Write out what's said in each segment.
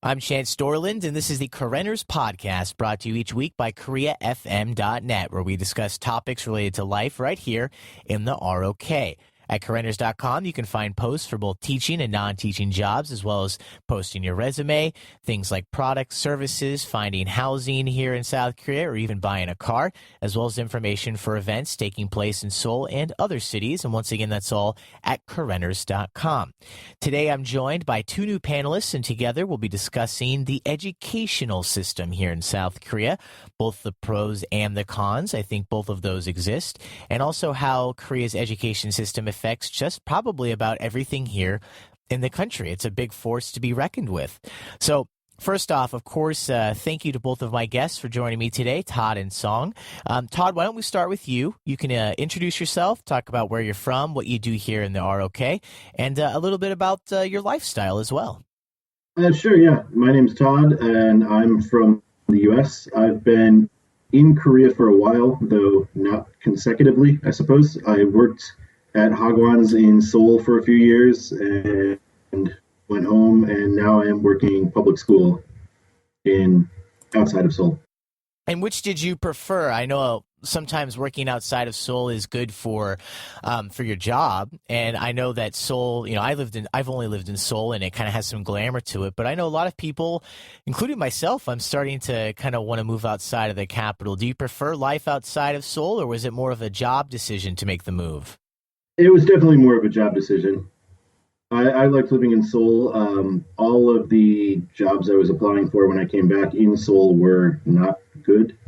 I'm Chance Dorland, and this is the Koreaners Podcast, brought to you each week by KoreaFM.net, where we discuss topics related to life right here in the ROK. At Koreaners.com, you can find posts for both teaching and non-teaching jobs, as well as posting your resume, things like products, services, finding housing here in South Korea, or even buying a car, as well as information for events taking place in Seoul and other cities. And once again, that's all at Koreaners.com. Today, I'm joined by two new panelists, and together we'll be discussing the educational system here in South Korea, both the pros and the cons. I think both of those exist, and also how Korea's education system affects just probably about everything here in the country. It's a big force to be reckoned with. So first off, of course, thank you to both of my guests for joining me today, Todd and Song. Todd, why don't we start with you? You can introduce yourself, talk about where you're from, what you do here in the ROK, and a little bit about your lifestyle as well. Sure, yeah. My name's Todd, and I'm from the U.S. I've been in Korea for a while, though not consecutively, I suppose. I worked at Hagwons in Seoul for a few years and went home, and now I am working public school in outside of Seoul. And which did you prefer? I know sometimes working outside of Seoul is good for your job, and I know that Seoul, I've only lived in Seoul, and it kind of has some glamour to it. But I know a lot of people, including myself, I'm starting to kind of want to move outside of the capital. Do you prefer life outside of Seoul, or was it more of a job decision to make the move? It was definitely more of a job decision. I liked living in Seoul. All of the jobs I was applying for when I came back in Seoul were not good.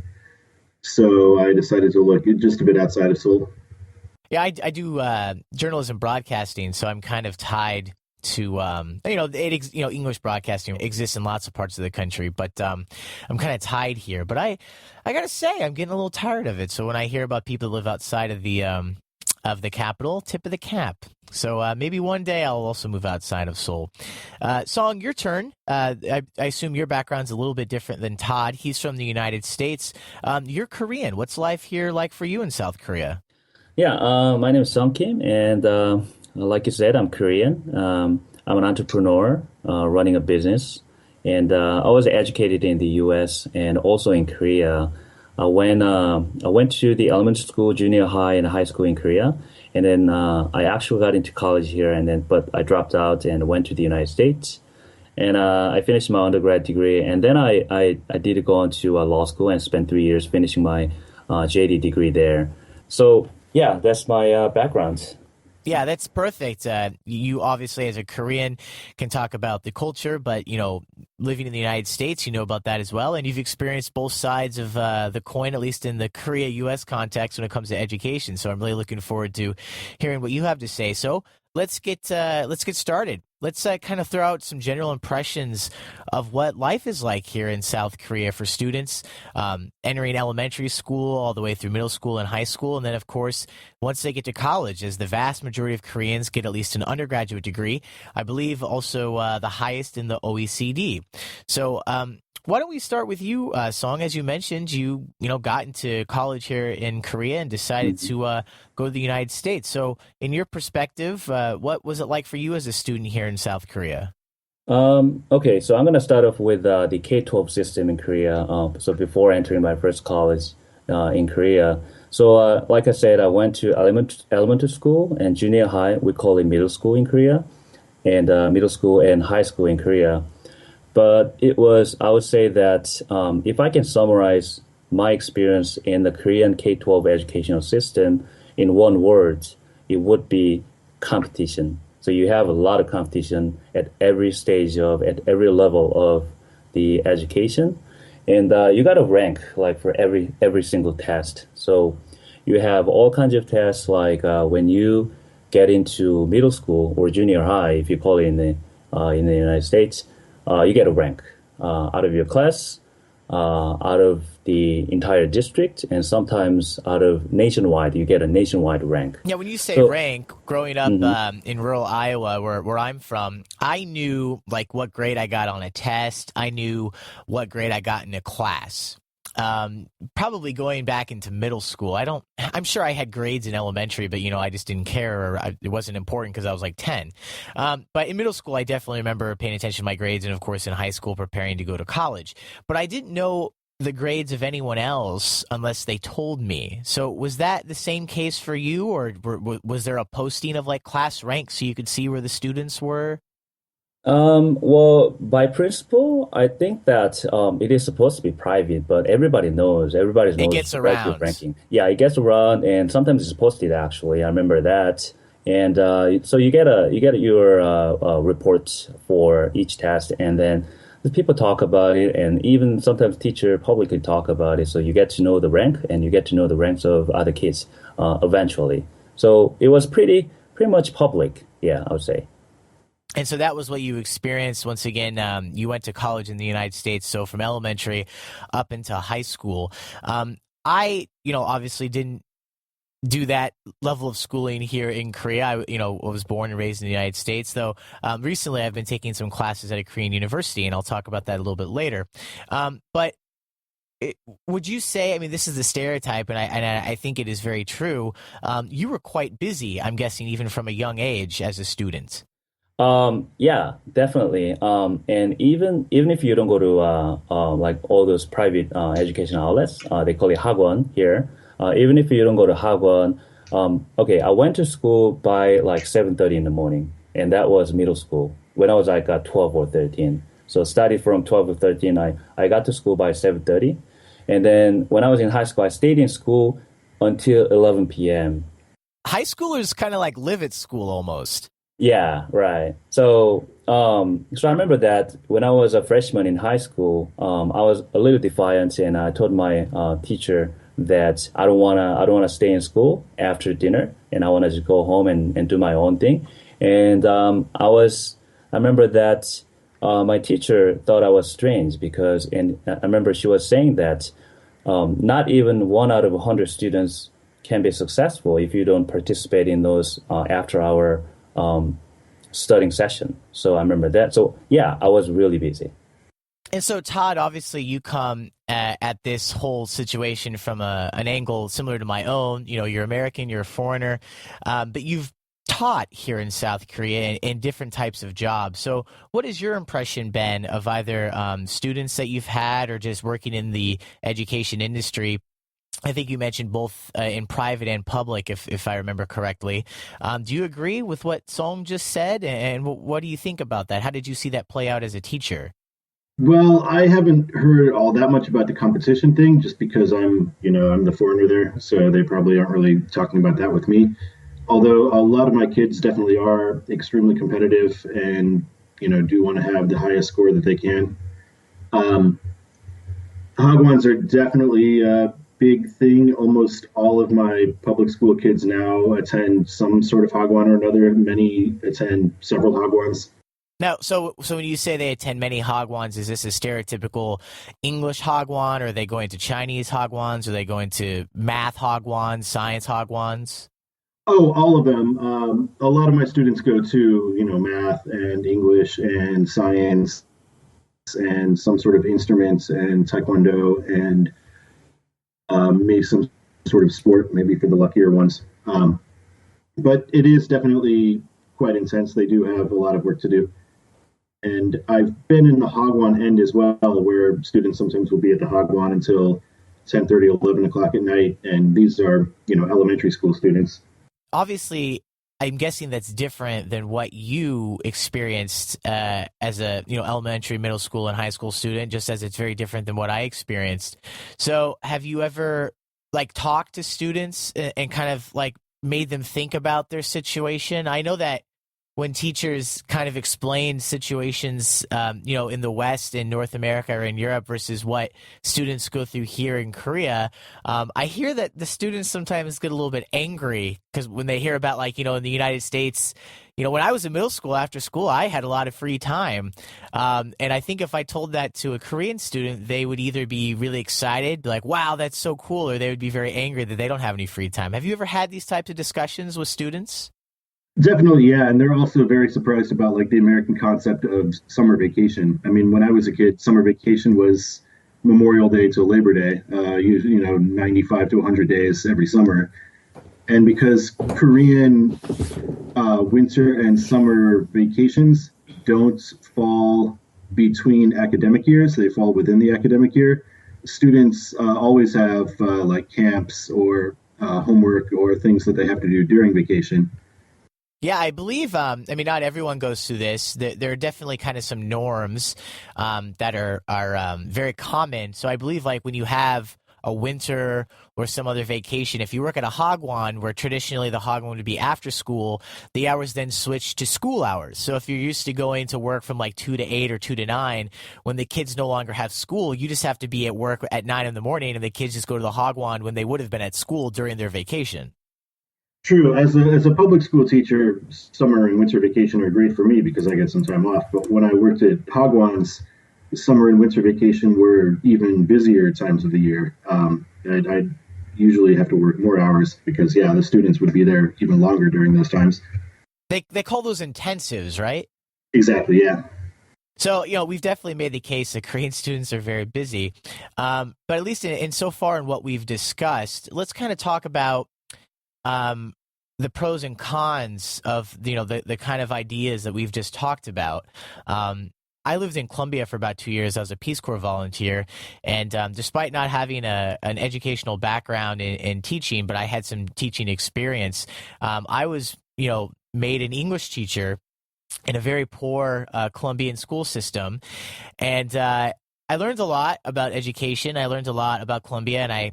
So I decided to look just a bit outside of Seoul. Yeah, I do journalism broadcasting, so I'm kind of tied to English broadcasting exists in lots of parts of the country, but I'm kind of tied here. But I gotta say, I'm getting a little tired of it. So when I hear about people that live outside of the capital, tip of the cap. So maybe one day I'll also move outside of Seoul. Song, your turn. I assume your background's a little bit different than Todd. He's from the United States. You're Korean. What's life here like for you in South Korea? Yeah, my name is Sung Kim, and like you said, I'm Korean. I'm an entrepreneur running a business, and I was educated in the U.S. and also in Korea. I went to the elementary school, junior high, and high school in Korea, and then I actually got into college here, but I dropped out and went to the United States, and I finished my undergrad degree, and then I did go on to law school and spent 3 years finishing my JD degree there. So yeah, that's my background. Yeah, that's perfect. You obviously, as a Korean, can talk about the culture, but, living in the United States, you know about that as well. And you've experienced both sides of the coin, at least in the Korea-U.S. context when it comes to education. So I'm really looking forward to hearing what you have to say. So let's get started. Let's kind of throw out some general impressions of what life is like here in South Korea for students entering elementary school all the way through middle school and high school. And then, of course, once they get to college, as the vast majority of Koreans get at least an undergraduate degree, I believe also the highest in the OECD. So why don't we start with you, Song? As you mentioned, you got into college here in Korea and decided to go to the United States. So in your perspective, what was it like for you as a student here in South Korea? Okay, so I'm going to start off with the K-12 system in Korea. So before entering my first college in Korea. So like I said, I went to elementary school and junior high. We call it middle school in Korea, and middle school and high school in Korea. But I would say that if I can summarize my experience in the Korean K-12 educational system in one word, it would be competition. So you have a lot of competition at every at every level of the education. And you got to rank like for every single test. So you have all kinds of tests like when you get into middle school or junior high, if you call it in the United States, you get a rank out of your class, out of the entire district, and sometimes out of nationwide. You get a nationwide rank. Yeah, when you say rank, growing up in rural Iowa, where I'm from, I knew like what grade I got on a test. I knew what grade I got in a class. probably going back into middle school. I'm sure I had grades in elementary, but, I just didn't care, or it wasn't important because I was like 10. But in middle school, I definitely remember paying attention to my grades, and of course in high school preparing to go to college. But I didn't know the grades of anyone else unless they told me. So was that the same case for you, or was there a posting of like class ranks so you could see where the students were? Well, by principle, I think that it is supposed to be private, but everybody It knows gets the relative around. ranking. Yeah, it gets around, and sometimes it's posted actually. I remember that, and so you get your reports for each test, and then the people talk about it, and even sometimes teacher publicly talk about it. So you get to know the rank, and you get to know the ranks of other kids eventually. So it was pretty much public. Yeah, I would say. And so that was what you experienced. Once again, you went to college in the United States, so from elementary up into high school. I, obviously didn't do that level of schooling here in Korea. I was born and raised in the United States, though recently I've been taking some classes at a Korean university, and I'll talk about that a little bit later. But would you say, I mean, this is the stereotype, and I think it is very true. You were quite busy, I'm guessing, even from a young age as a student. Yeah, definitely. And even if you don't go to like all those private education outlets, they call it hagwon here. Even if you don't go to hagwon, okay, I went to school by like 7:30 in the morning, and that was middle school when I was like 12 or 13. So studied from 12 to 13. I got to school by 7:30, and then when I was in high school, I stayed in school until 11 p.m. High schoolers kind of like live at school almost. Yeah, right. So I remember that when I was a freshman in high school, I was a little defiant, and I told my teacher that I don't wanna stay in school after dinner, and I wanna just go home and do my own thing. And I remember that my teacher thought I was strange because, and I remember she was saying that not even one out of 100 students can be successful if you don't participate in those after hour studying session. So I remember that. So yeah, I was really busy. And so, Todd, obviously, you come at this whole situation from an angle similar to my own. You're American, you're a foreigner, but you've taught here in South Korea in different types of jobs. So, what has your impression been of either students that you've had or just working in the education industry? I think you mentioned both in private and public, if I remember correctly. Do you agree with what Song just said? And what do you think about that? How did you see that play out as a teacher? Well, I haven't heard all that much about the competition thing just because I'm the foreigner there, so they probably aren't really talking about that with me. Although a lot of my kids definitely are extremely competitive and, do want to have the highest score that they can. Um, Hagwons are definitely a big thing. Almost all of my public school kids now attend some sort of Hagwon or another. Many attend several Hagwons. Now, so when you say they attend many Hagwons, is this a stereotypical English Hagwon? Or are they going to Chinese Hagwons? Are they going to math Hagwons, science Hagwons? Oh, all of them. A lot of my students go to, math and English and science and some sort of instruments and taekwondo and maybe some sort of sport, maybe for the luckier ones. But it is definitely quite intense. They do have a lot of work to do. And I've been in the Hagwon end as well, where students sometimes will be at the Hagwon until 10:30, 11 o'clock at night. And these are, elementary school students. Obviously, I'm guessing that's different than what you experienced as a elementary, middle school, and high school student. Just as it's very different than what I experienced. So, have you ever like talked to students and kind of like made them think about their situation? I know that when teachers kind of explain situations, in the West, in North America, or in Europe versus what students go through here in Korea, I hear that the students sometimes get a little bit angry because when they hear about, like, in the United States, when I was in middle school, after school, I had a lot of free time. And I think if I told that to a Korean student, they would either be really excited, be like, wow, that's so cool, or they would be very angry that they don't have any free time. Have you ever had these types of discussions with students? Definitely, yeah. And they're also very surprised about like the American concept of summer vacation. I mean, when I was a kid, summer vacation was Memorial Day to Labor Day, 95 to 100 days every summer. And because Korean winter and summer vacations don't fall between academic years, they fall within the academic year, students always have like camps or homework or things that they have to do during vacation. Yeah, I believe, not everyone goes through this. There are definitely kind of some norms that are very common. So I believe like when you have a winter or some other vacation, if you work at a hagwon where traditionally the hagwon would be after school, the hours then switch to school hours. So if you're used to going to work from like 2 to 8 or 2 to 9, when the kids no longer have school, you just have to be at work at 9 in the morning and the kids just go to the hagwon when they would have been at school during their vacation. True. As a public school teacher, summer and winter vacation are great for me because I get some time off. But when I worked at Hagwons, the summer and winter vacation were even busier times of the year. I usually have to work more hours because, yeah, the students would be there even longer during those times. They call those intensives, right? Exactly, yeah. So, we've definitely made the case that Korean students are very busy. But at least in so far in what we've discussed, let's kind of talk about the pros and cons of the kind of ideas that we've just talked about. I lived in Colombia for about 2 years. I was a Peace Corps volunteer, and despite not having an educational background in teaching, but I had some teaching experience. I was made an English teacher in a very poor Colombian school system, and I learned a lot about education. I learned a lot about Colombia, and I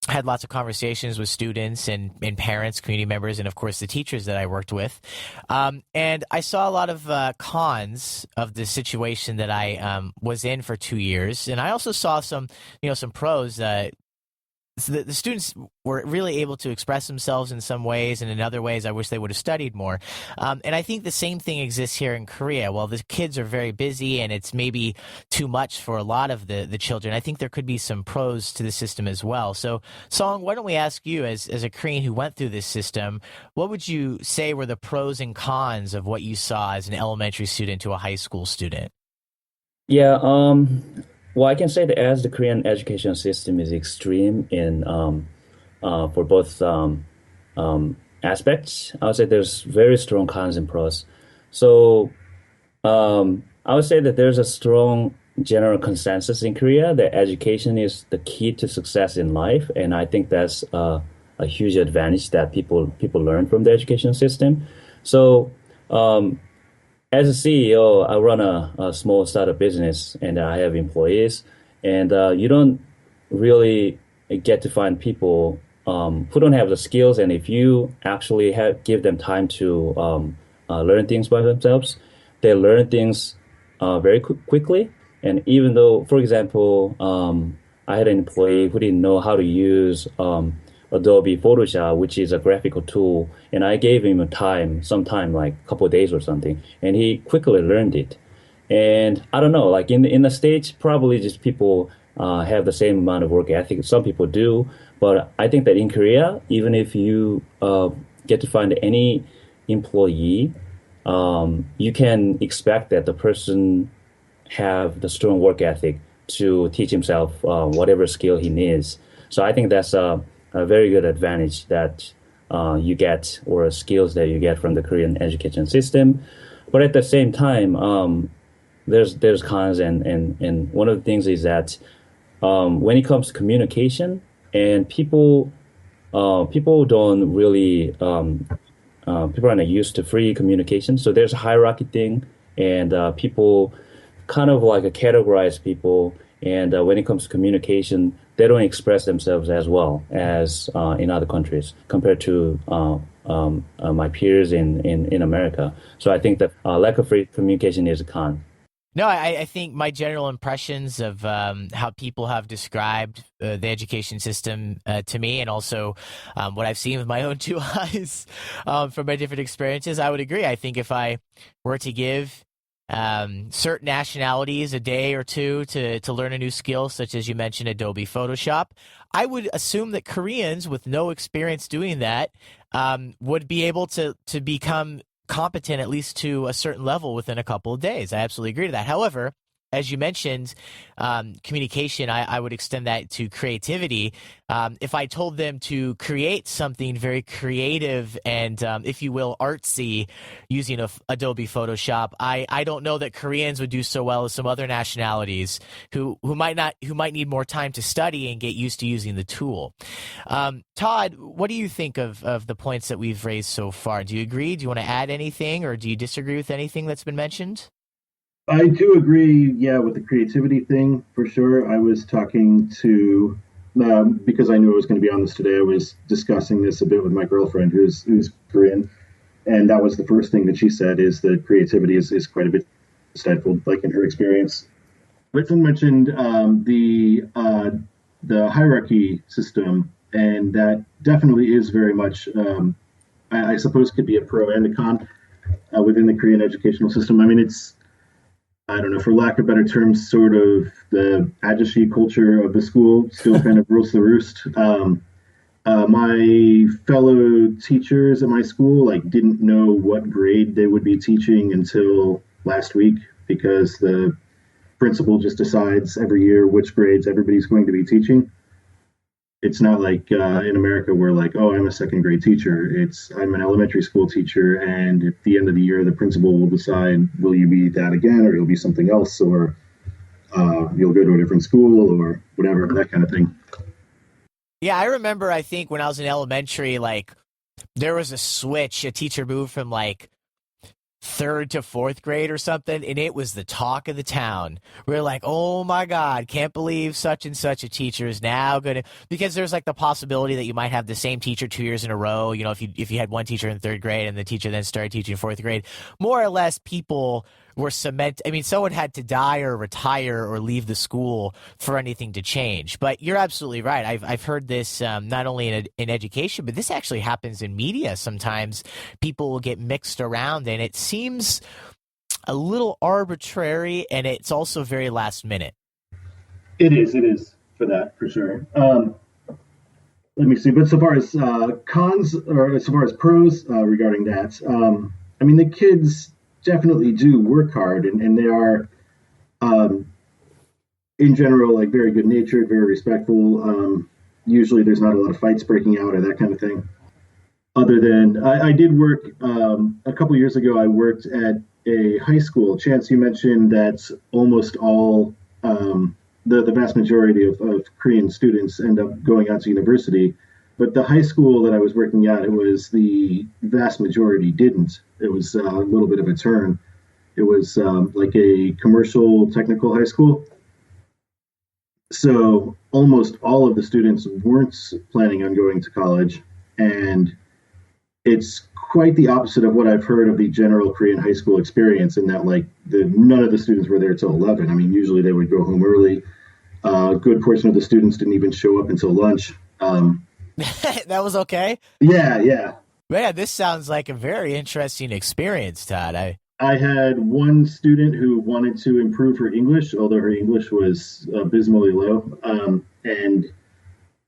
had lots of conversations with students and parents, community members, and of course the teachers that I worked with. And I saw a lot of cons of the situation that I was in for 2 years. And I also saw some pros. So the students were really able to express themselves in some ways, and in other ways, I wish they would have studied more. And I think the same thing exists here in Korea. While the kids are very busy and it's maybe too much for a lot of the children, I think there could be some pros to the system as well. So, Song, why don't we ask you, as a Korean who went through this system, what would you say were the pros and cons of what you saw as an elementary student to a high school student? Yeah, well, I can say that as the Korean education system is extreme in for both aspects, I would say there's very strong cons and pros. So I would say that there's a strong general consensus in Korea that education is the key to success in life, and I think that's a huge advantage that people learn from the education system. So as a CEO, I run a small startup business and I have employees. And you don't really get to find people who don't have the skills. And if you actually give them time to learn things by themselves, they learn things very quickly. And even though, for example, I had an employee who didn't know how to use Adobe Photoshop, which is a graphical tool, and I gave him some time, like a couple of days or something, and he quickly learned it. And I don't know, like in the States, probably just people have the same amount of work ethic. Some people do, but I think that in Korea, even if you get to find any employee, you can expect that the person have the strong work ethic to teach himself whatever skill he needs. So I think that's a very good advantage that you get, or skills that you get from the Korean education system. But at the same time, there's cons, and one of the things is that when it comes to communication, and people don't really people are not used to free communication, so there's a hierarchy thing, and people kind of like categorize people, and when it comes to communication, they don't express themselves as well as in other countries compared to my peers in America. So I think that lack of free communication is a con. No, I think my general impressions of how people have described the education system to me, and also what I've seen with my own two eyes from my different experiences, I would agree. I think if I were to give certain nationalities a day or two to learn a new skill, such as you mentioned Adobe Photoshop, I would assume that Koreans with no experience doing that would be able to become competent at least to a certain level within a couple of days. I absolutely agree to that. However, as you mentioned, communication, I would extend that to creativity. If I told them to create something very creative and, if you will, artsy using Adobe Photoshop, I don't know that Koreans would do so well as some other nationalities who might need more time to study and get used to using the tool. Todd, what do you think of the points that we've raised so far? Do you agree? Do you want to add anything, or do you disagree with anything that's been mentioned? I do agree, yeah, with the creativity thing for sure. I was talking to, because I knew I was going to be on this today, I was discussing this a bit with my girlfriend who's Korean. And that was the first thing that she said, is that creativity is quite a bit stifled, like in her experience. Whitson mentioned the hierarchy system, and that definitely is very much, I suppose, could be a pro and a con within the Korean educational system. I mean, it's, I don't know, for lack of better terms, sort of the ajashi culture of the school still kind of rules the roost. My fellow teachers at my school didn't know what grade they would be teaching until last week, because the principal just decides every year which grades everybody's going to be teaching. It's not like in America where oh, I'm a second grade teacher. I'm an elementary school teacher, and at the end of the year, the principal will decide, will you be that again, or you'll be something else, or you'll go to a different school, or whatever, that kind of thing. Yeah, I remember, I think when I was in elementary, there was a switch. A teacher moved from third to fourth grade or something, and it was the talk of the town. We're like, oh my God, can't believe such and such a teacher is now going to, because there's the possibility that you might have the same teacher 2 years in a row. If you had one teacher in third grade and the teacher then started teaching fourth grade, more or less people were someone had to die or retire or leave the school for anything to change. But you're absolutely right. I've heard this not only in education, but this actually happens in media. Sometimes people will get mixed around, and it seems a little arbitrary, and it's also very last minute. It is for that, for sure. Let me see. But so far as cons, or as far as pros regarding that, I mean, the kids definitely do work hard, and they are, in general, very good natured, very respectful. Usually there's not a lot of fights breaking out or that kind of thing. Other than, I did work, a couple years ago, I worked at a high school. Chance, you mentioned that almost all, the vast majority of Korean students end up going out to university. But the high school that I was working at, it was the vast majority didn't. It was a little bit of a turn. It was a commercial technical high school. So almost all of the students weren't planning on going to college. And it's quite the opposite of what I've heard of the general Korean high school experience, in that none of the students were there till 11. I mean, usually they would go home early. A good portion of the students didn't even show up until lunch. That was okay? Yeah. Man, this sounds like a very interesting experience, Todd. I had one student who wanted to improve her English, although her English was abysmally low. And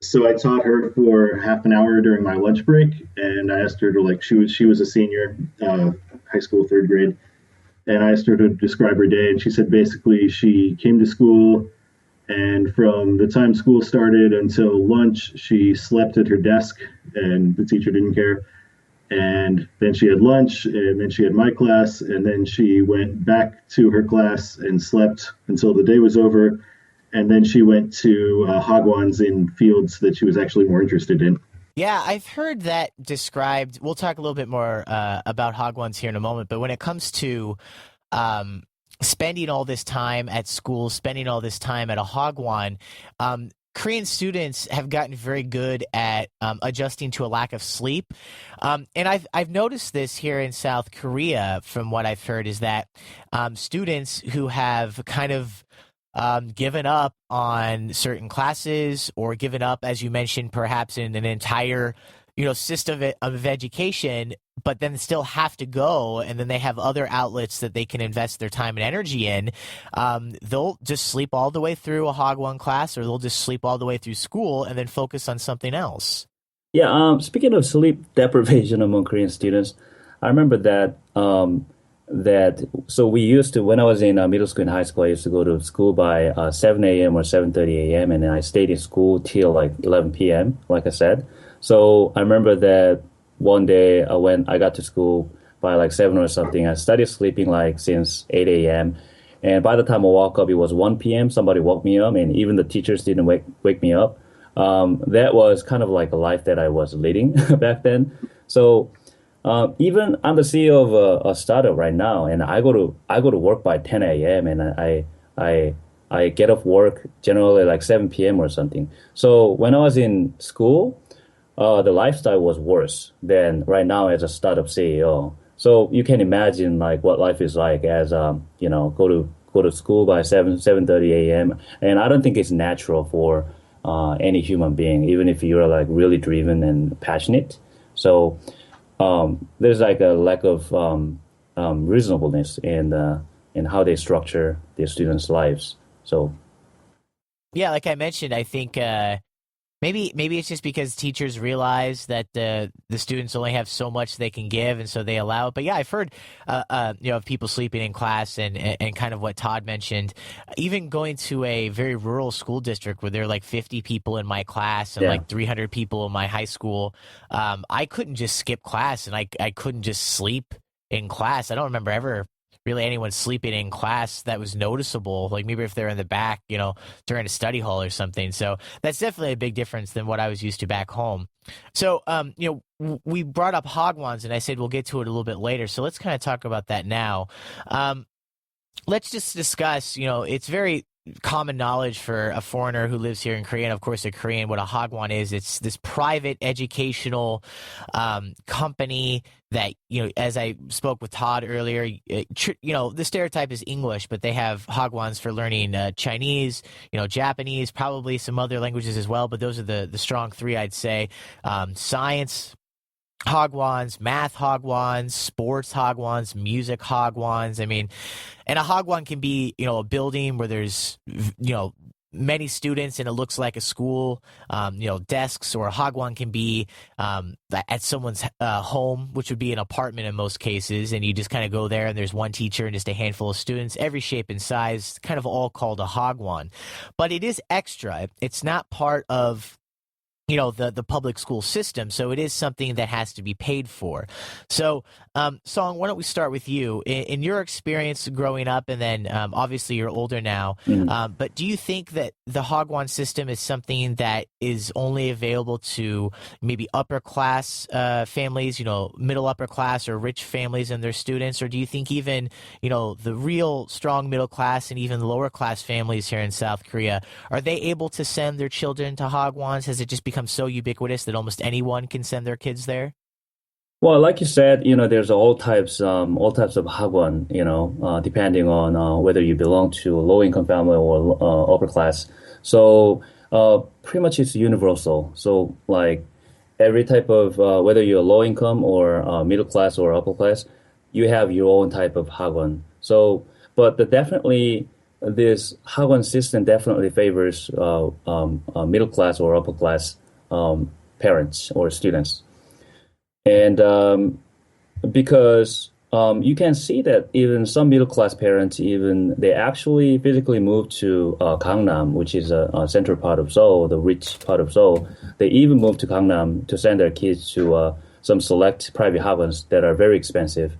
so I taught her for half an hour during my lunch break, and I asked her to, she was a senior, high school, third grade, and I asked her to describe her day, and she said basically she came to school, and from the time school started until lunch, she slept at her desk, and the teacher didn't care. And then she had lunch, and then she had my class, and then she went back to her class and slept until the day was over. And then she went to hagwons in fields that she was actually more interested in. Yeah, I've heard that described. We'll talk a little bit more about hagwons here in a moment. But when it comes to spending all this time at school, spending all this time at a hagwon, Korean students have gotten very good at adjusting to a lack of sleep. And I've noticed this here in South Korea, from what I've heard, is that students who have kind of given up on certain classes, or given up, as you mentioned, perhaps in an entire system of education, but then still have to go, and then they have other outlets that they can invest their time and energy in, they'll just sleep all the way through a hagwon class, or they'll just sleep all the way through school and then focus on something else. Yeah, speaking of sleep deprivation among Korean students, I remember that that so we used to when I was in middle school and high school, I used to go to school by 7 a.m. or 7:30 a.m. and then I stayed in school till like 11 p.m. Like I said, so I remember that one day when I got to school by like 7 or something, I started sleeping like since 8 a.m. And by the time I woke up, it was 1 p.m. Somebody woke me up, and even the teachers didn't wake me up. That was kind of like a life that I was leading back then. So even I'm the CEO of a startup right now, and I go to work by 10 a.m. and I I get off work generally like 7 p.m. or something. So when I was in school, the lifestyle was worse than right now as a startup CEO. So you can imagine like what life is like as go to school by 7:30 a.m. And I don't think it's natural for any human being, even if you're like really driven and passionate. So there's like a lack of reasonableness in how they structure their students' lives. So Yeah, like I mentioned, I think maybe it's just because teachers realize that the students only have so much they can give, and so they allow it. But yeah, I've heard of people sleeping in class, and kind of what Todd mentioned, even going to a very rural school district where there are like 50 people in my class and yeah, like 300 people in my high school. I couldn't just skip class, and I couldn't just sleep in class. I don't remember ever really anyone sleeping in class that was noticeable, like maybe if they're in the back, during a study hall or something. So that's definitely a big difference than what I was used to back home. So, we brought up Hagwons, and I said we'll get to it a little bit later. So let's kind of talk about that now. Let's just discuss, it's very common knowledge for a foreigner who lives here in Korea, and of course a Korean, what a Hagwon is. It's this private educational company that, as I spoke with Todd earlier, the stereotype is English, but they have Hagwons for learning Chinese, Japanese, probably some other languages as well, but those are the strong three, I'd say. Science Hagwons, math Hagwons, sports Hagwons, music Hagwons. I mean, and a Hagwon can be, a building where there's, many students and it looks like a school, desks, or a Hagwon can be at someone's home, which would be an apartment in most cases. And you just kind of go there and there's one teacher and just a handful of students, every shape and size, kind of all called a Hagwon. But it is extra. It's not part of the public school system. So it is something that has to be paid for. So, Song, why don't we start with you? In your experience growing up, and then obviously you're older now, but do you think that the Hagwon system is something that is only available to maybe upper class families, middle upper class or rich families and their students? Or do you think even, the real strong middle class and even lower class families here in South Korea, are they able to send their children to Hagwons? Has it just become so ubiquitous that almost anyone can send their kids there? well, like you said, there's all types of hagwon, depending on whether you belong to a low income family or upper class. So pretty much it's universal. So like every type of whether you're low income or middle class or upper class, you have your own type of hagwon. So, but definitely this hagwon system definitely favors middle class or upper class parents or students. And because you can see that even some middle class parents, even they actually physically move to Gangnam, which is a central part of Seoul, the rich part of Seoul. They even move to Gangnam to send their kids to some select private hagwons that are very expensive.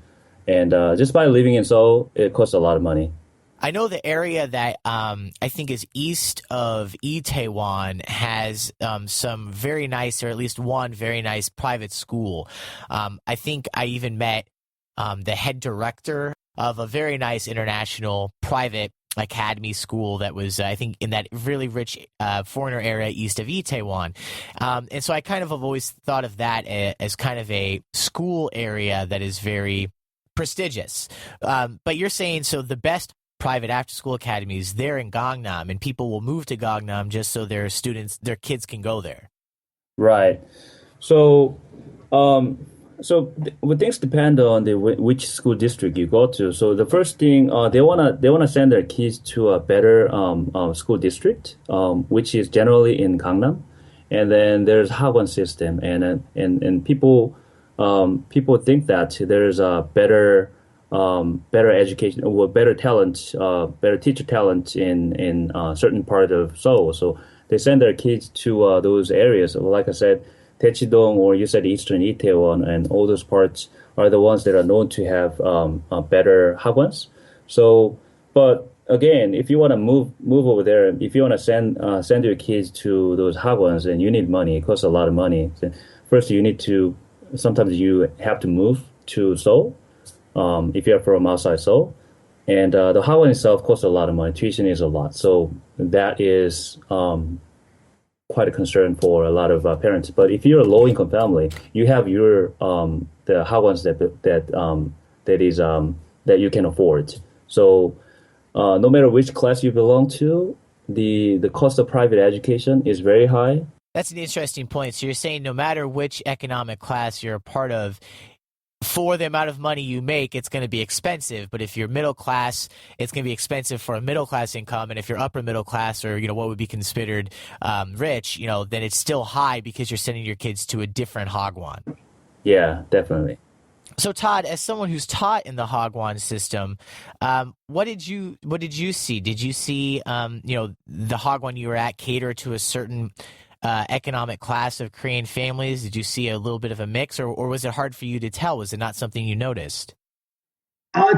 And just by living in Seoul, it costs a lot of money. I know the area that I think is east of Itaewon has some very nice, or at least one very nice private school. I think I even met the head director of a very nice international private academy school that was, I think, in that really rich foreigner area east of Itaewon. And so I kind of have always thought of that as kind of a school area that is very prestigious. But you're saying, so the best private after-school academies, they're in Gangnam, and people will move to Gangnam just so their kids can go there. Right. So, things depend on which school district you go to. So the first thing they wanna send their kids to a better school district, which is generally in Gangnam, and then there's Hagwon system, and people think that there's a better better education or better talent, better teacher talent in certain part of Seoul. So they send their kids to those areas. Like I said, Daechidong, or you said Eastern Itaewon, and all those parts are the ones that are known to have better hagwons. So, but again, if you want to move over there, if you want to send your kids to those hagwons, then you need money. It costs a lot of money. So first, you need to sometimes you have to move to Seoul if you're from outside Seoul. And the hagwon itself costs a lot of money. Tuition is a lot. So that is quite a concern for a lot of parents. But if you're a low income family, you have your the hagwons that you can afford. So no matter which class you belong to, the cost of private education is very high. That's an interesting point. So you're saying no matter which economic class you're a part of, for the amount of money you make, it's going to be expensive. But if you're middle class, it's going to be expensive for a middle class income. And if you're upper middle class, or what would be considered rich, then it's still high because you're sending your kids to a different hagwon. Yeah, definitely. So Todd, as someone who's taught in the hagwon system, what did you see? Did you see the hagwon you were at cater to a certain economic class of Korean families? Did you see a little bit of a mix, or was it hard for you to tell? Was it not something you noticed?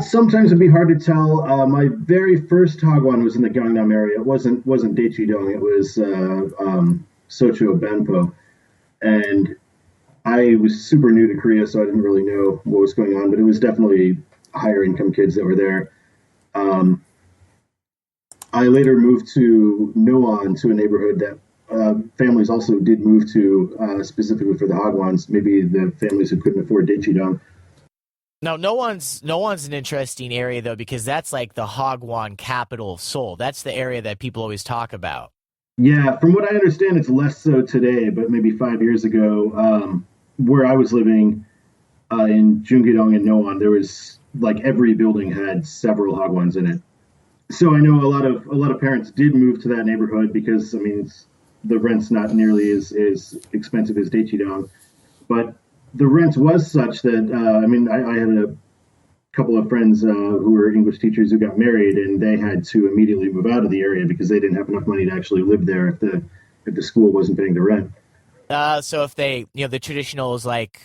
Sometimes it'd be hard to tell. My very first hagwon was in the Gangnam area. It wasn't Daechidong. It was Socho Banpo, and I was super new to Korea, so I didn't really know what was going on. But it was definitely higher income kids that were there. I later moved to Noan, to a neighborhood that families also did move to specifically for the hagwons. Maybe the families who couldn't afford Daechidong. No, no one's an interesting area though, because that's like the hagwon capital of Seoul. That's the area that people always talk about. Yeah, from what I understand, it's less so today, but maybe 5 years ago, where I was living in Junggyeong and Noan, there was like every building had several hagwons in it. So I know a lot of parents did move to that neighborhood because the rent's not nearly as expensive as Daechidong, but the rent was such that I had a couple of friends who were English teachers who got married, and they had to immediately move out of the area because they didn't have enough money to actually live there if the school wasn't paying the rent. So if they, the traditional is like,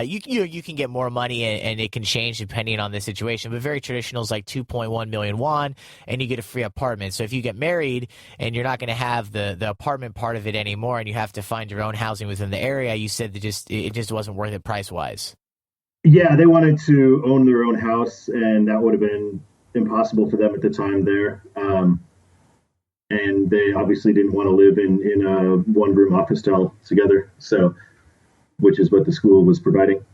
you can get more money and it can change depending on the situation, but very traditional is like 2.1 million won and you get a free apartment. So if you get married and you're not going to have the apartment part of it anymore and you have to find your own housing within the area, you said that it just wasn't worth it price wise. Yeah, they wanted to own their own house, and that would have been impossible for them at the time there. And they obviously didn't want to live in a one-room office together, so which is what the school was providing.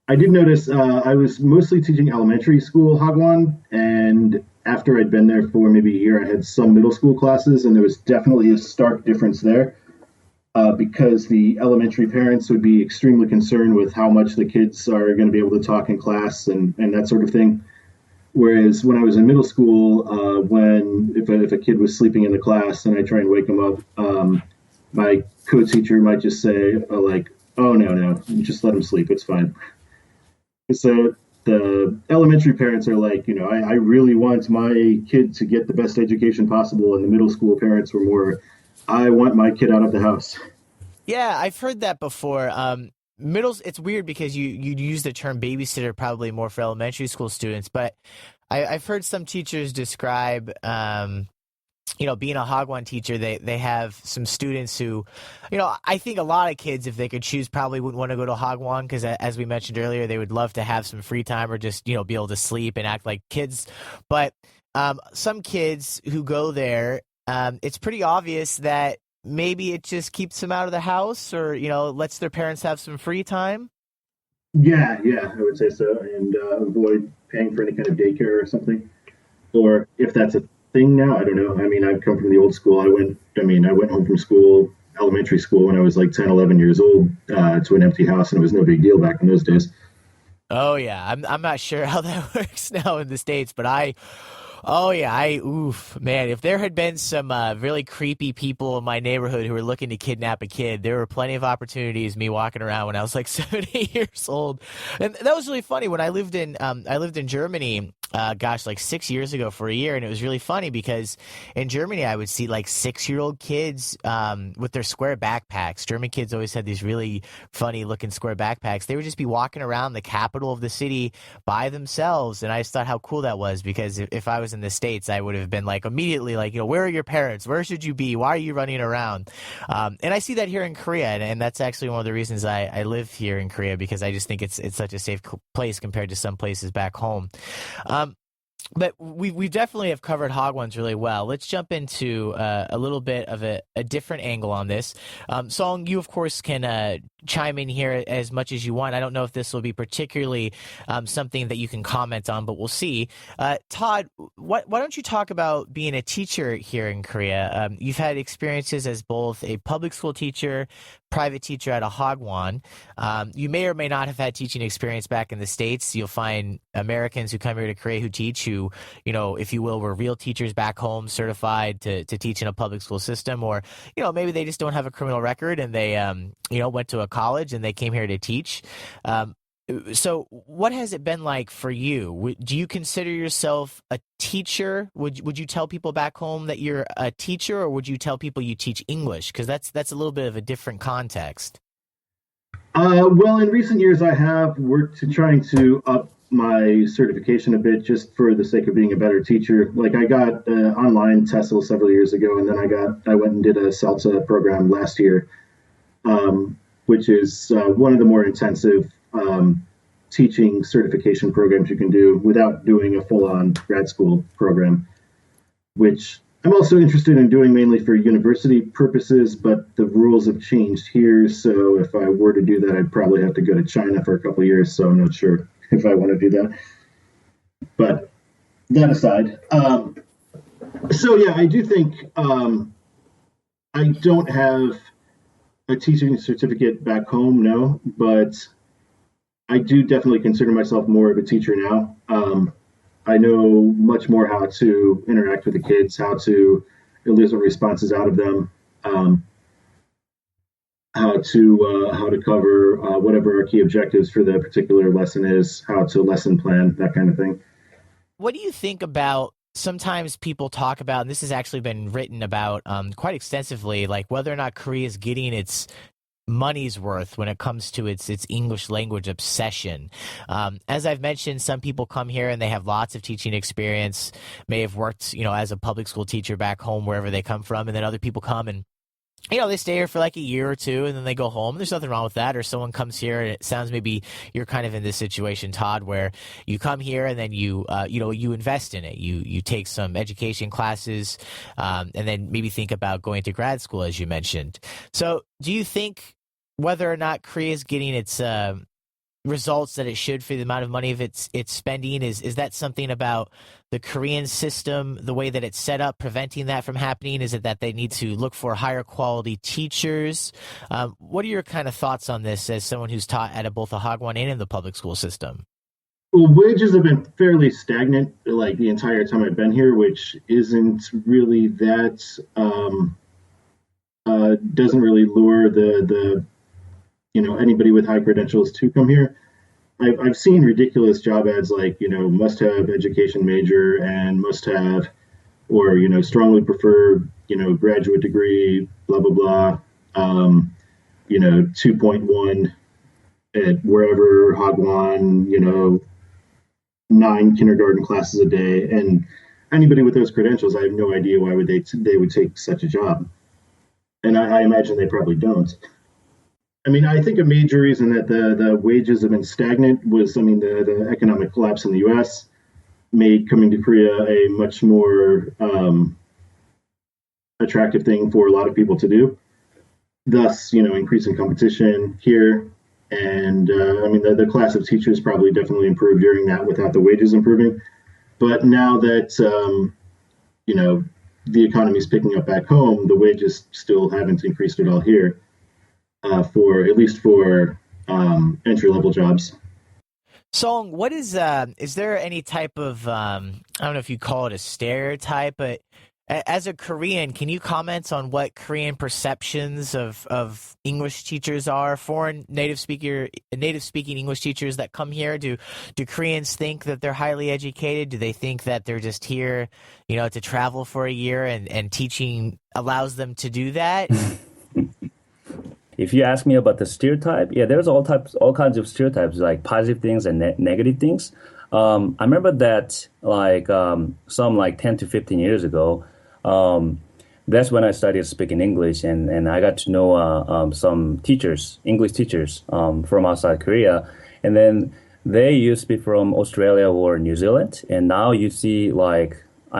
I did notice I was mostly teaching elementary school hagwon, and after I'd been there for maybe a year, I had some middle school classes, and there was definitely a stark difference there. Because the elementary parents would be extremely concerned with how much the kids are going to be able to talk in class and that sort of thing. Whereas when I was in middle school, if a kid was sleeping in the class and I try and wake him up, my co-teacher might just say, oh, no, just let him sleep. It's fine. So the elementary parents are like, I really want my kid to get the best education possible. And the middle school parents were more, I want my kid out of the house. Yeah, I've heard that before. It's weird because you use the term babysitter probably more for elementary school students, but I've heard some teachers describe, being a hagwon teacher, they have some students who, I think a lot of kids, if they could choose, probably wouldn't want to go to hagwon because, as we mentioned earlier, they would love to have some free time or just, be able to sleep and act like kids. But some kids who go there, it's pretty obvious that maybe it just keeps them out of the house or, lets their parents have some free time. Yeah, I would say so. And avoid paying for any kind of daycare or something. Or if that's a thing now, I don't know. I've come from the old school. I went home from school, elementary school, when I was like 10, 11 years old to an empty house, and it was no big deal back in those days. Oh, yeah. I'm not sure how that works now in the States, but I Oh yeah, oof, man. If there had been some really creepy people in my neighborhood who were looking to kidnap a kid, there were plenty of opportunities. Me walking around when I was like 7, 8 years old, and that was really funny. When I lived in Germany. Gosh, like 6 years ago for a year, and it was really funny because in Germany I would see like 6-year-old kids with their square backpacks. German kids always had these really funny looking square backpacks. They would just be walking around the capital of the city by themselves, and I just thought how cool that was because if I was in the States, I would have been like immediately like, where are your parents? Where should you be? Why are you running around? And I see that here in Korea, and that's actually one of the reasons I live here in Korea because I just think it's such a safe place compared to some places back home. But we definitely have covered Hagwons really well. Let's jump into a little bit of a different angle on this. Song, you of course can chime in here as much as you want. I don't know if this will be particularly something that you can comment on, but we'll see. Todd, why don't you talk about being a teacher here in Korea? You've had experiences as both a public school teacher, private teacher at a Hagwon. You may or may not have had teaching experience back in the States. You'll find Americans who come here to Korea who teach who, if you will, were real teachers back home, certified to teach in a public school system, or, maybe they just don't have a criminal record and they, went to a college and they came here to teach. So what has it been like for you? Do you consider yourself a teacher? Would you tell people back home that you're a teacher, or would you tell people you teach English? Because that's a little bit of a different context. Well, in recent years, I have worked to trying to up my certification a bit just for the sake of being a better teacher. Like I got online TESOL several years ago, and then I went and did a CELTA program last year, which is one of the more intensive teaching certification programs you can do without doing a full-on grad school program, which I'm also interested in doing mainly for university purposes, but the rules have changed here. So if I were to do that, I'd probably have to go to China for a couple of years. So I'm not sure if I want to do that. But that aside, so yeah, I do think I don't have a teaching certificate back home, no, but I do definitely consider myself more of a teacher now. I know much more how to interact with the kids, how to elicit responses out of them, how to cover whatever our key objectives for the particular lesson is, how to lesson plan, that kind of thing. What do you think about sometimes people talk about, and this has actually been written about quite extensively, like whether or not Korea is getting its money's worth when it comes to its English language obsession. As I've mentioned, some people come here and they have lots of teaching experience, may have worked, as a public school teacher back home, wherever they come from. And then other people come and, they stay here for like a year or two and then they go home. There's nothing wrong with that. Or someone comes here and it sounds maybe you're kind of in this situation, Todd, where you come here and then you invest in it. You take some education classes and then maybe think about going to grad school, as you mentioned. So do you think whether or not Korea is getting its results that it should for the amount of money of its spending, is that something about the Korean system, the way that it's set up, preventing that from happening? Is it that they need to look for higher quality teachers? What are your kind of thoughts on this as someone who's taught at both a Hagwon and in the public school system? Well, wages have been fairly stagnant like the entire time I've been here, which isn't really that doesn't really lure the anybody with high credentials to come here. I've seen ridiculous job ads like, must have education major and must have, or, strongly prefer, graduate degree, blah, blah, blah, 2.1 at wherever Hagwon, 9 kindergarten classes a day. And anybody with those credentials, I have no idea why would they would take such a job. And I imagine they probably don't. I mean, I think a major reason that the wages have been stagnant was, the economic collapse in the U.S. made coming to Korea a much more attractive thing for a lot of people to do. Thus, increasing competition here. And the class of teachers probably definitely improved during that without the wages improving. But now that, the economy is picking up back home, the wages still haven't increased at all here. For entry-level jobs. Song, what is there any type of, I don't know if you call it a stereotype, but as a Korean, can you comment on what Korean perceptions of English teachers are? Foreign native speaking English teachers that come here, do Koreans think that they're highly educated? Do they think that they're just here, to travel for a year and teaching allows them to do that? If you ask me about the stereotype, yeah, there's all kinds of stereotypes, like positive things and negative things. I remember that some like 10 to 15 years ago, that's when I started speaking English, and I got to know some teachers, English teachers from outside Korea, and then they used to be from Australia or New Zealand, and now you see I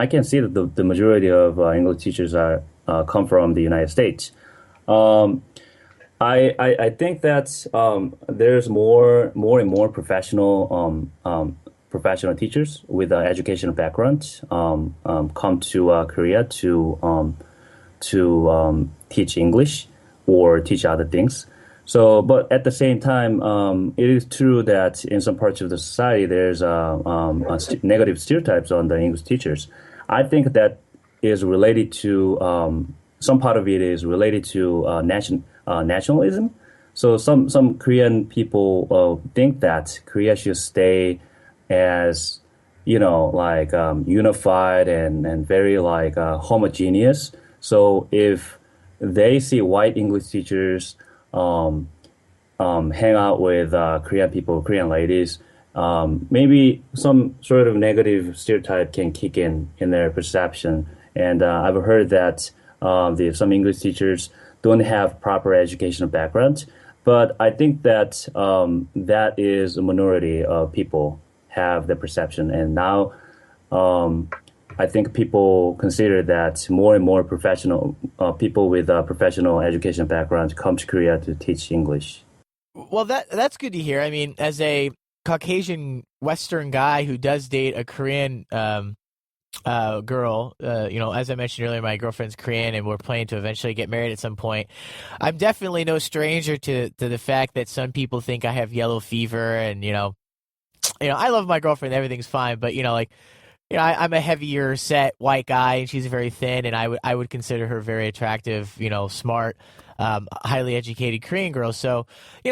can see that the majority of English teachers are come from the United States. I think that there's more and more professional teachers with educational background come to Korea to teach English or teach other things. So, but at the same time, it is true that in some parts of the society there's negative stereotypes on the English teachers. I think that is related to some part of it is related to nationalism. So some Korean people think that Korea should stay as unified and very homogeneous. So if they see white English teachers hang out with Korean people, Korean ladies, maybe some sort of negative stereotype can kick in their perception. And I've heard that some English teachers don't have proper educational background, but I think that that is a minority of people have the perception, and now I think people consider that more and more professional people with professional education background come to Korea to teach English. Well, that's good to hear. I mean, as a Caucasian Western guy who does date a Korean girl, as I mentioned earlier, my girlfriend's Korean and we're planning to eventually get married at some point. I'm definitely no stranger to the fact that some people think I have yellow fever, and I love my girlfriend, everything's fine, but I'm a heavier set white guy and she's very thin, and I would consider her very attractive, smart, highly educated Korean girl. So,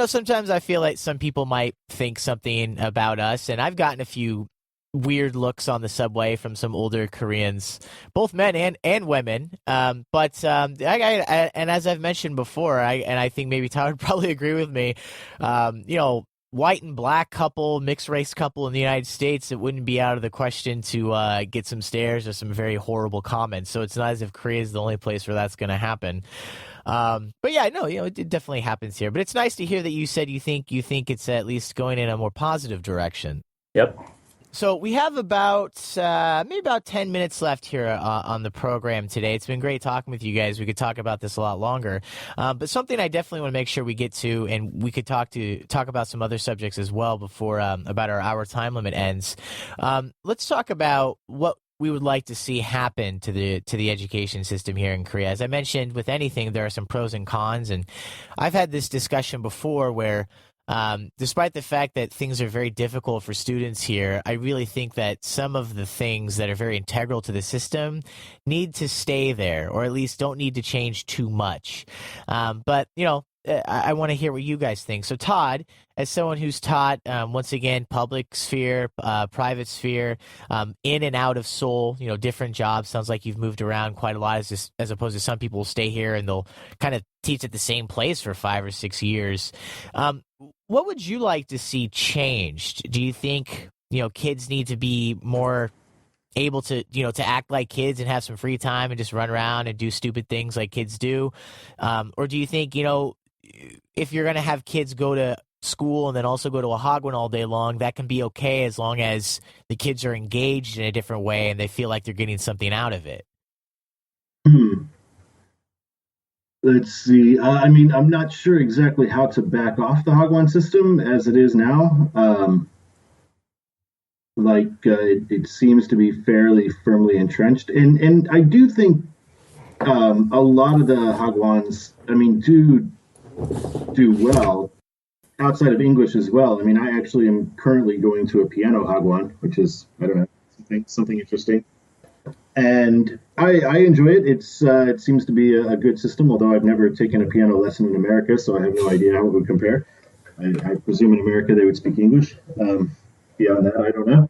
sometimes I feel like some people might think something about us, and I've gotten a few weird looks on the subway from some older Koreans, both men and women. But and as I've mentioned before, I think maybe Todd would probably agree with me. White and black couple, mixed race couple in the United States, it wouldn't be out of the question to get some stares or some very horrible comments. So it's not as if Korea is the only place where that's going to happen. But yeah, no, it definitely happens here. But it's nice to hear that you said you think it's at least going in a more positive direction. Yep. So we have maybe about 10 minutes left here on the program today. It's been great talking with you guys. We could talk about this a lot longer. But something I definitely want to make sure we get to, and we could talk about some other subjects as well before about our hour time limit ends. Let's talk about what we would like to see happen to the education system here in Korea. As I mentioned, with anything, there are some pros and cons, and I've had this discussion before where despite the fact that things are very difficult for students here, I really think that some of the things that are very integral to the system need to stay there, or at least don't need to change too much. But I want to hear what you guys think. So Todd, as someone who's taught, once again, public sphere, private sphere, in and out of Seoul, different jobs, sounds like you've moved around quite a lot as opposed to some people who stay here and they'll kind of teach at the same place for 5 or 6 years. What would you like to see changed? Do you think, kids need to be more able to, to act like kids and have some free time and just run around and do stupid things like kids do? Or do you think, if you're going to have kids go to school and then also go to a Hagwon all day long, that can be okay as long as the kids are engaged in a different way and they feel like they're getting something out of it? Let's see. I'm not sure exactly how to back off the Hagwon system as it is now. It seems to be fairly firmly entrenched, and I do think a lot of the Hagwons, do well. outside of English as well. I mean, I actually am currently going to a piano hagwon, which is, I don't know, something interesting. And I enjoy it. It seems to be a good system, although I've never taken a piano lesson in America, so I have no idea how it would compare. I presume in America they would speak English. Beyond that, I don't know.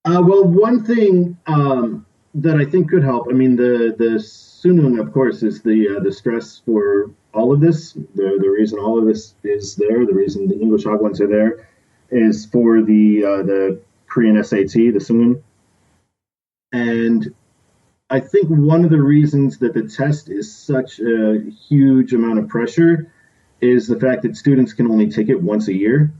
Well, one thing that I think could help. I mean, the sunung, of course, is the stress for all of this. The reason all of this is there, the reason the English Hagwons are there, is for the Korean SAT, the sunung. And I think one of the reasons that the test is such a huge amount of pressure is the fact that students can only take it once a year.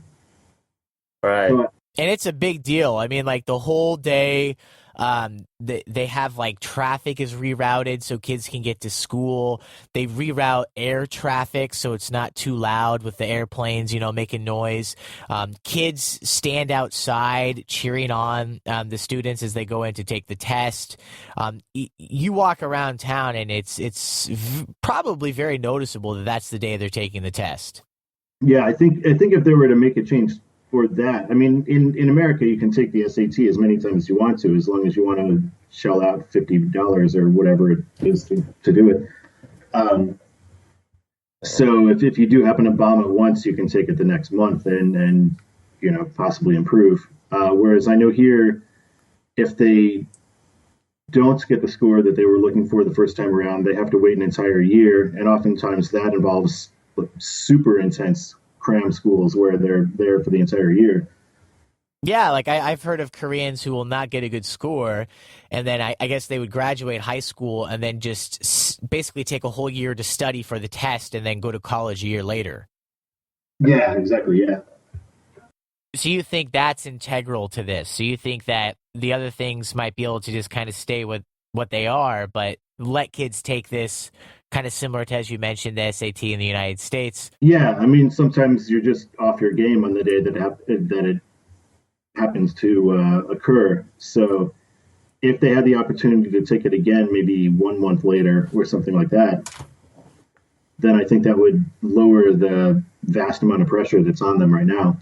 Right. So And it's a big deal. I mean, like the whole day, they have like traffic is rerouted so kids can get to school. They reroute air traffic so it's not too loud with the airplanes, making noise. Kids stand outside cheering on the students as they go in to take the test. You walk around town and it's probably very noticeable that that's the day they're taking the test. yeah, I think if they were to make a change for that, I mean, in America you can take the SAT as many times as you want to, as long as you want to shell out $50 or whatever it is to do it. Um, so if you do happen to bomb it once, you can take it the next month and possibly improve. Whereas I know here, if they don't get the score that they were looking for the first time around, they have to wait an entire year, and oftentimes that involves super intense cram schools where they're there for the entire year. Yeah, like I've heard of Koreans who will not get a good score, and then I guess they would graduate high school and then just basically take a whole year to study for the test and then go to college a year later. Yeah, exactly. Yeah. So you think that's integral to this? So you think that the other things might be able to just kind of stay with what they are, but let kids take this kind of similar to, as you mentioned, the SAT in the United States? Yeah, I mean, sometimes you're just off your game on the day that it happens to occur. So if they had the opportunity to take it again, maybe 1 month later or something like that, then I think that would lower the vast amount of pressure that's on them right now.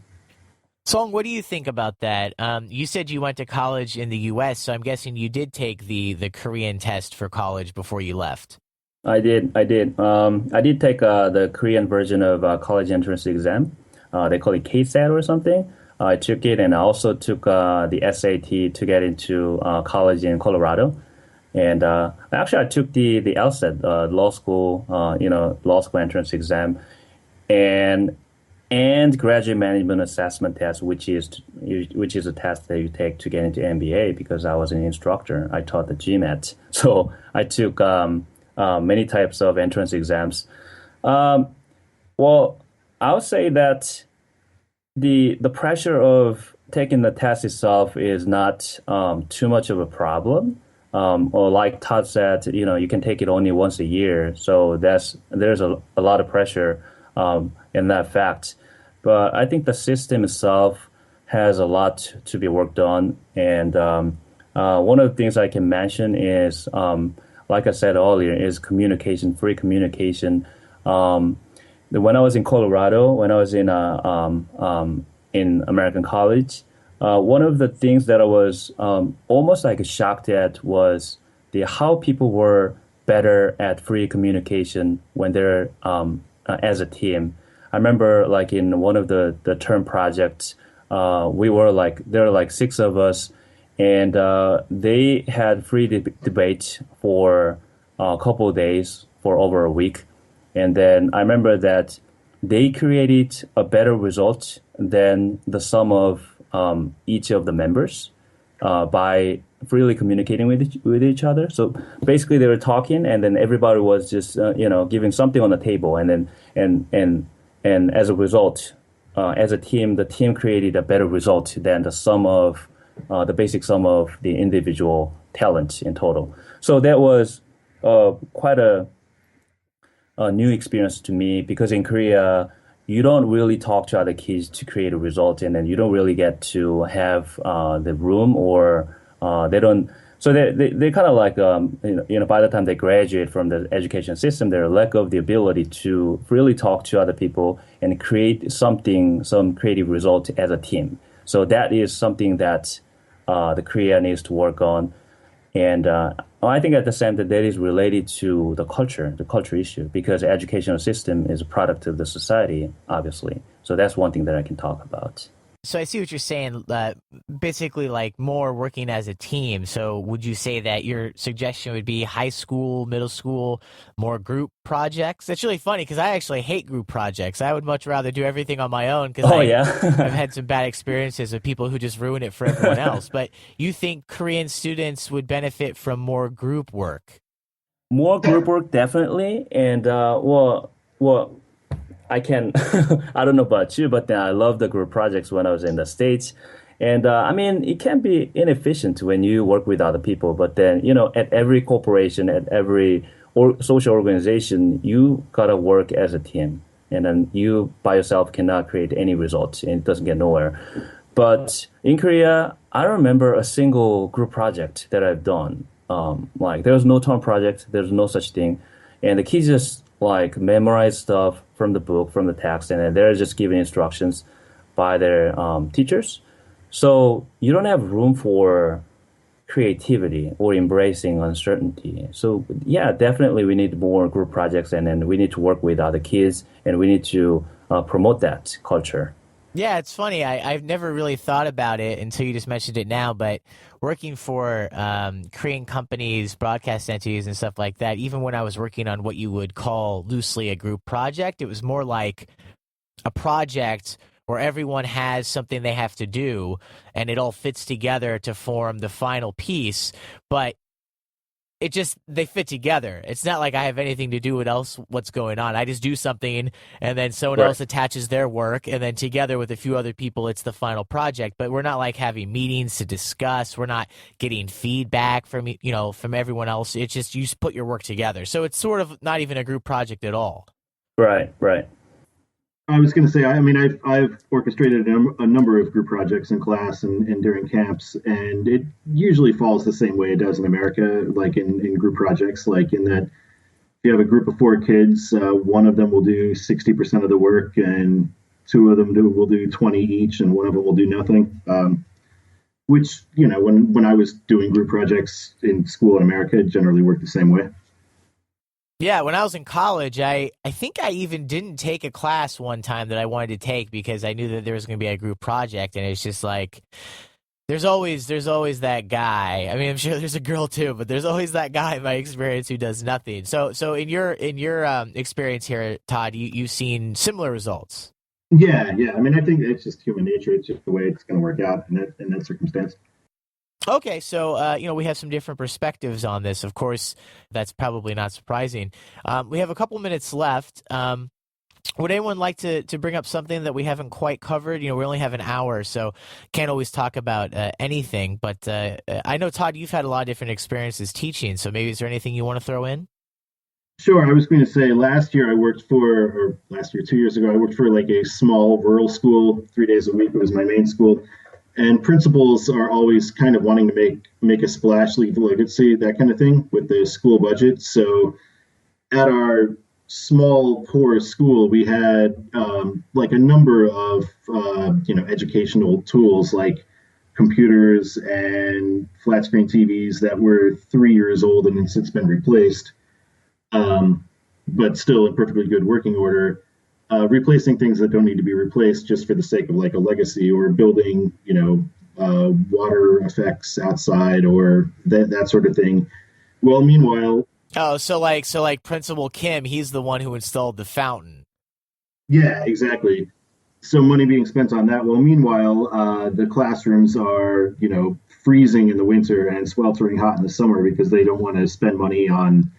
Song, what do you think about that? You said you went to college in the U.S., so I'm guessing you did take the Korean test for college before you left. I did. I did. I did take the Korean version of college entrance exam. They call it KSAT or something. I took it, and I also took the SAT to get into college in Colorado. And actually, I took the LSAT, law school, law school entrance exam, and graduate management assessment test, which is a test that you take to get into MBA. Because I was an instructor, I taught the GMAT, so I took many types of entrance exams. Well, I would say that the pressure of taking the test itself is not too much of a problem. Or like Todd said, you can take it only once a year, so there's a lot of pressure in that fact. But I think the system itself has a lot to be worked on, and one of the things I can mention is, like I said earlier, is communication, free communication. When I was in Colorado, when I was in American college, one of the things that I was almost like shocked at was the how people were better at free communication when they're as a team. I remember like in one of the term projects, there were like six of us, and they had free debate for a couple of days for over a week. And then I remember that they created a better result than the sum of each of the members by freely communicating with each other. So basically, they were talking, and then everybody was just giving something on the table, and then and as a result, as a team, the team created a better result than the basic sum of the individual talent in total. So that was quite a new experience to me, because in Korea, you don't really talk to other kids to create a result, and then you don't really get to have the room, or they don't. So they kind of like by the time they graduate from the education system, they lack of the ability to really talk to other people and create some creative result as a team. So that is something that the Korea needs to work on. And I think at the same time that is related to the culture issue, because the educational system is a product of the society, obviously. So that's one thing that I can talk about. So I see what you're saying, basically like more working as a team. So would you say that your suggestion would be high school, middle school, more group projects? That's really funny because I actually hate group projects. I would much rather do everything on my own because Yeah. I've had some bad experiences with people who just ruin it for everyone else. But you think Korean students would benefit from more group work? More group work, definitely. And well, I can, I don't know about you, but then I love the group projects when I was in the States. And I mean, it can be inefficient when you work with other people, but then, at every corporation, at every social organization, you gotta work as a team. And then you by yourself cannot create any results and it doesn't get nowhere. But in Korea, I don't remember a single group project that I've done. Like there was no term project, there's no such thing. And the kids just like memorize stuff from the book, from the text, and then they're just given instructions by their teachers. So you don't have room for creativity or embracing uncertainty. So yeah, definitely we need more group projects, and then we need to work with other kids, and we need to promote that culture. Yeah, it's funny. I've never really thought about it until you just mentioned it now, but working for Korean companies, broadcast entities, and stuff like that, even when I was working on what you would call loosely a group project, it was more like a project where everyone has something they have to do and it all fits together to form the final piece. But they fit together. It's not like I have anything to do with what's going on. I just do something and then someone Right. else attaches their work and then together with a few other people, it's the final project. But we're not like having meetings to discuss. We're not getting feedback from everyone else. It's just you put your work together. So it's sort of not even a group project at all. Right, right. I was going to say, I mean, I've orchestrated a number of group projects in class and during camps, and it usually falls the same way it does in America, like in group projects, like in that if you have a group of 4 kids, one of them will do 60% of the work, and two of them will do 20 each, and one of them will do nothing. Which, when I was doing group projects in school in America, it generally worked the same way. Yeah, when I was in college, I think I even didn't take a class one time that I wanted to take because I knew that there was going to be a group project, and it's just like there's always that guy. I mean, I'm sure there's a girl too, but there's always that guy in my experience who does nothing. So in your experience here, Todd, you've seen similar results. Yeah. I mean, I think it's just human nature. It's just the way it's going to work out in that circumstance. Okay, so we have some different perspectives on this. Of course, that's probably not surprising. We have a couple minutes left. Would anyone like to bring up something that we haven't quite covered? We only have an hour, so can't always talk about anything. But I know, Todd, you've had a lot of different experiences teaching, so maybe is there anything you want to throw in? Sure. I was going to say last year, 2 years ago, I worked for like a small rural school, 3 days a week. It was my main school. And principals are always kind of wanting to make a splash, leave a legacy, that kind of thing with the school budget. So at our small, poor school, we had like a number of educational tools like computers and flat screen TVs that were 3 years old and since been replaced, but still in perfectly good working order. Replacing things that don't need to be replaced just for the sake of like a legacy, or building, water effects outside, or that sort of thing. Well, meanwhile, So like Principal Kim, he's the one who installed the fountain. yeah, exactly. So money being spent on that. Well, meanwhile, the classrooms are, freezing in the winter and sweltering hot in the summer because they don't want to spend money on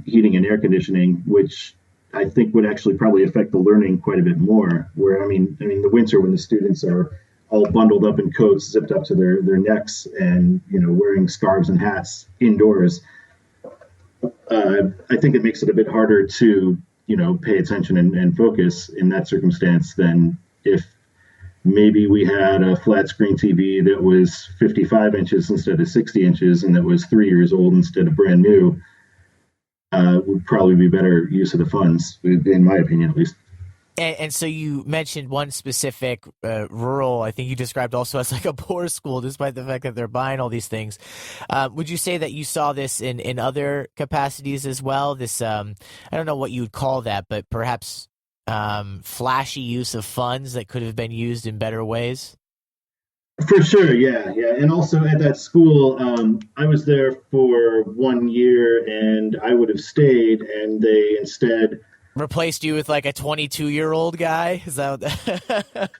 heating and air conditioning, which I think would actually probably affect the learning quite a bit more. Where I mean, the winter when the students are all bundled up in coats, zipped up to their necks, and wearing scarves and hats indoors, I think it makes it a bit harder to pay attention and focus in that circumstance than if maybe we had a flat screen TV that was 55 inches instead of 60 inches and that was 3 years old instead of brand new, would probably be better use of the funds, in my opinion, at least. And so you mentioned one specific rural, I think you described also as like a poor school, despite the fact that they're buying all these things. Would you say that you saw this in other capacities as well? This, I don't know what you would call that, but perhaps flashy use of funds that could have been used in better ways? For sure, yeah, yeah. And also at that school, I was there for 1 year and I would have stayed, and they instead. Replaced you with like a 22-year-old guy? Is that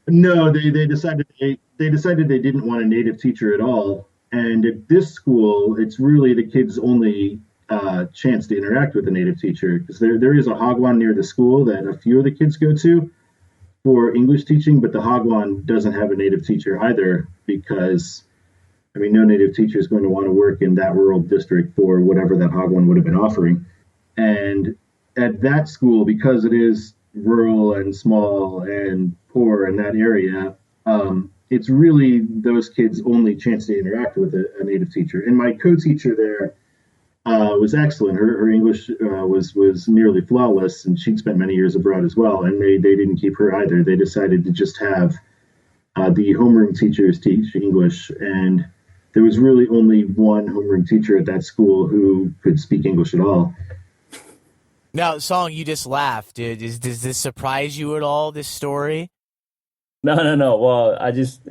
No, they decided they didn't want a native teacher at all. And at this school, it's really the kids' only chance to interact with a native teacher, because there is a Hagwon near the school that a few of the kids go to for English teaching, but the Hagwon doesn't have a native teacher either, because I mean, no native teacher is going to want to work in that rural district for whatever that Hagwon would have been offering. And at that school, because it is rural and small and poor in that area, it's really those kids' only chance to interact with a native teacher. And my co-teacher there was excellent. Her English was nearly flawless, and she'd spent many years abroad as well. And they didn't keep her either. They decided to just have the homeroom teachers teach English, and there was really only one homeroom teacher at that school who could speak English at all. Now, Song, you just laughed. Does this surprise you at all, this story? No. Well, I just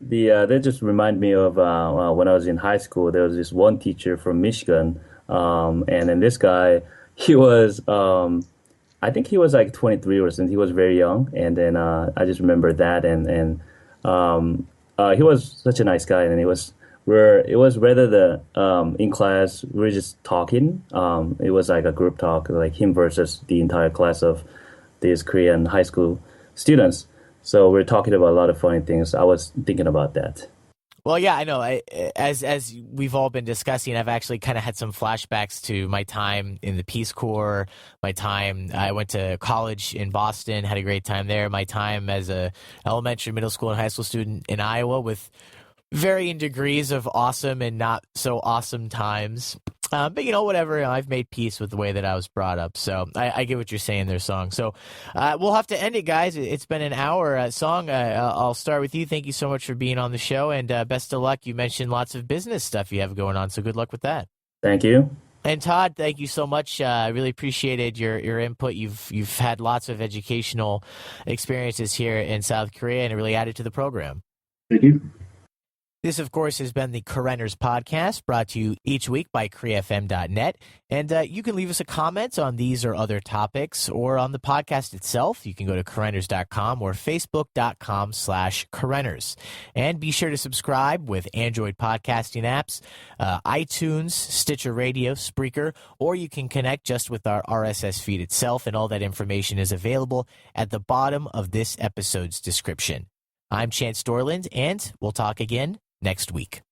they just remind me of when I was in high school. There was this one teacher from Michigan, and then this guy, he was I think he was like 23 or something. He was very young, and then I just remember that, and he was such a nice guy, and it was rather in class we were just talking. It was like a group talk, like him versus the entire class of these Korean high school students. So we're talking about a lot of funny things. I was thinking about that. Well, yeah, I know. As we've all been discussing, I've actually kind of had some flashbacks to my time in the Peace Corps, I went to college in Boston, had a great time there, my time as a elementary, middle school, and high school student in Iowa, with varying degrees of awesome and not so awesome times. But, whatever, I've made peace with the way that I was brought up. So I get what you're saying there, Song. So we'll have to end it, guys. It's been an hour. Song, I'll start with you. Thank you so much for being on the show, and best of luck. You mentioned lots of business stuff you have going on, so good luck with that. Thank you. And Todd, thank you so much. I really appreciated your input. You've had lots of educational experiences here in South Korea, and it really added to the program. Thank you. This, of course, has been the Kareners Podcast, brought to you each week by KoreaFM.net. And you can leave us a comment on these or other topics, or on the podcast itself. You can go to Kareners.com or Facebook.com/Kareners. And be sure to subscribe with Android podcasting apps, iTunes, Stitcher Radio, Spreaker, or you can connect just with our RSS feed itself, and all that information is available at the bottom of this episode's description. I'm Chance Dorland, and we'll talk again next week.